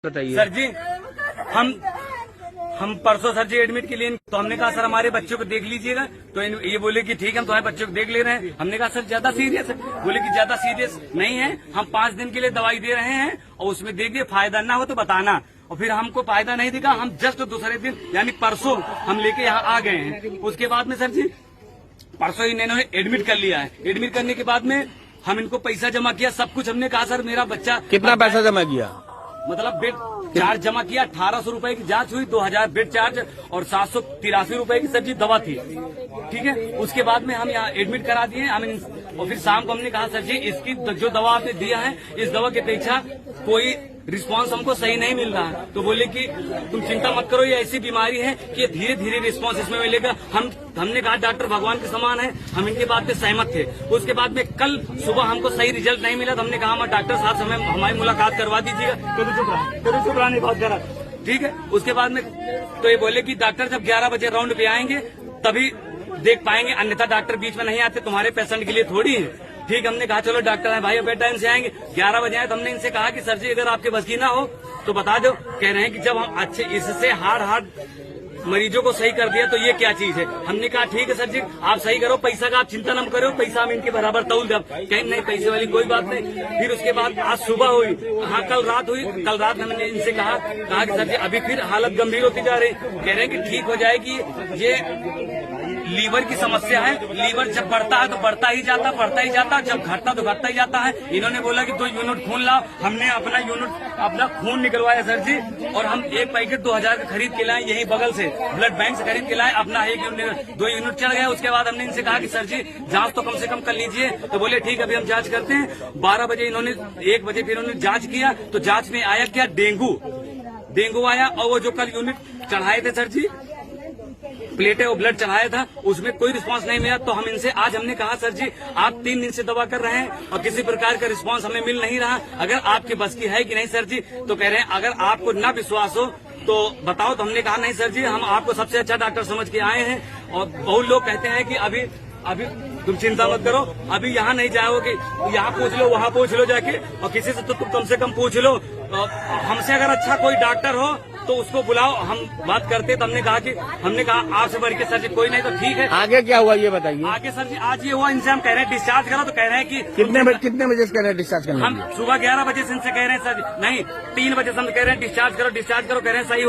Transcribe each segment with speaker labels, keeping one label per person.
Speaker 1: बताइए
Speaker 2: सर जी, हम परसों सर जी एडमिट के लिए, तो हमने कहा सर हमारे बच्चों को देख लीजिएगा। तो ये बोले कि ठीक है, हम तुम्हारे बच्चों को देख ले रहे हैं। हमने कहा सर ज्यादा सीरियस है? बोले कि ज्यादा सीरियस नहीं है, हम 5 दिन के लिए दवाई दे रहे हैं और उसमें देखिए फायदा ना हो तो बताना। और फिर हमको फायदा नहीं दिखा, हम जस्ट दूसरे दिन यानी परसों हम लेके यहाँ आ गए हैं। उसके बाद में सर जी परसों इन्होंने एडमिट कर लिया है। एडमिट करने के बाद में हम इनको पैसा जमा किया, सब कुछ। हमने कहा सर मेरा बच्चा
Speaker 1: कितना पैसा जमा किया?
Speaker 2: मतलब बेड चार्ज जमा किया, 1800 रुपए की जांच हुई, 2000 बेड चार्ज और 783 रुपए की सर जी दवा थी। ठीक है, उसके बाद में हम यहाँ एडमिट करा दिए। और फिर शाम को हमने कहा सर जी इसकी जो दवा आपने दिया है, इस दवा की अपेक्षा कोई रिस्पांस हमको सही नहीं मिल रहा है। तो बोले कि तुम चिंता मत करो, ये ऐसी बीमारी है कि धीरे धीरे रिस्पांस इसमें मिलेगा। हमने कहा डॉक्टर भगवान के समान है, हम इनके बात पे सहमत थे। उसके बाद में कल सुबह हमको सही रिजल्ट नहीं मिला, तो हमने कहा डॉक्टर साहब से हमारी मुलाकात करवा दीजिएगा। कभी चुप रहा नहीं बात करा, ठीक है। उसके बाद में तो ये बोले कि डॉक्टर जब 11 बजे राउंड पे आएंगे तभी देख पाएंगे, अन्यथा डॉक्टर बीच में नहीं आते, तुम्हारे पेशेंट के लिए थोड़ी है। ठीक, हमने कहा चलो डॉक्टर है भाई, बेड टाइम से आएंगे। 11 बजे आए तो हमने इनसे कहा कि सर जी अगर आपके बस की ना हो तो बता दो। कह रहे हैं कि जब हम अच्छे इससे हार्ड मरीजों को सही कर दिया तो ये क्या चीज है। हमने कहा ठीक है सर जी आप सही करो, पैसा का आप चिंता न करो, पैसा हम इनके बराबर तौल दे। कहीं नहीं, पैसे वाली कोई बात नहीं। फिर उसके बाद आज सुबह हुई, हाँ कल रात हुई। कल रात हमने इनसे कहा कि सर जी अभी फिर हालत गंभीर होती जा रही। कह रहे हैं कि ठीक हो जाएगी, ये लीवर की समस्या है। लीवर जब बढ़ता है तो बढ़ता ही जाता, जब घटता तो घटता ही जाता है। इन्होंने बोला कि 2 यूनिट खून लाओ। हमने अपना खून निकलवाया सर जी, और हम एक पैकेट 2000 का खरीद के लाए, यही बगल से ब्लड बैंक से खरीद के लाए। अपना 2 यूनिट चढ़ गया। उसके बाद हमने इनसे कहा कि सर जी जांच तो कम से कम कर लीजिए। तो बोले ठीक अभी हम जांच करते हैं। 12 बजे इन्होंने 1 बजे फिर उन्होंने जांच किया, तो जांच में आया क्या, डेंगू आया। और वो जो कल यूनिट चढ़ाए थे सर जी, प्लेटें और ब्लड चढ़ाया था, उसमें कोई रिस्पांस नहीं मिला। तो हम इनसे आज हमने कहा सर जी आप 3 दिन से दवा कर रहे हैं और किसी प्रकार का रिस्पांस हमें मिल नहीं रहा, अगर आपके बस की है कि नहीं सर जी। तो कह रहे हैं अगर आपको ना विश्वास हो तो बताओ। तो हमने कहा नहीं सर जी हम आपको सबसे अच्छा डॉक्टर समझ के आए हैं। और बहुत लोग कहते हैं कि अभी तुम चिंता मत करो, अभी यहाँ नहीं जाओगे, यहाँ पूछ लो, वहाँ पूछ लो जाके, और किसी से तो तुम कम से कम पूछ लो। हमसे अगर अच्छा कोई डॉक्टर हो तो उसको बुलाओ, हम बात करते। तो हमने कहा आपसे बढ़ के सर जी कोई नहीं, तो ठीक है।
Speaker 1: आगे क्या हुआ ये बताइए।
Speaker 2: आगे सर जी आज ये हुआ, इनसे हम कह रहे हैं डिस्चार्ज करो, तो कह रहे हैं कि
Speaker 1: कितने बजे से कह रहे हैं डिस्चार्ज करने?
Speaker 2: हम सुबह 11 बजे से इनसे कह रहे हैं सर जी, नहीं 3 बजे से हम कह रहे हैं डिस्चार्ज करो। कह रहे हैं सही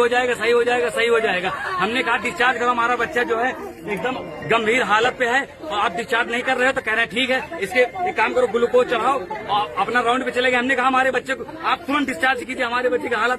Speaker 2: हो जाएगा। हमने कहा डिस्चार्ज करो, हमारा बच्चा जो है एकदम गंभीर हालत पे है और आप डिस्चार्ज नहीं कर रहे हो। तो कह रहे हैं ठीक है, इसके एक काम करो, ग्लूकोज चढ़ाओ और अपना राउंड पे चले गए। हमने कहा हमारे बच्चे को आप तुरंत डिस्चार्ज कीजिए, हमारे बच्चे की हालत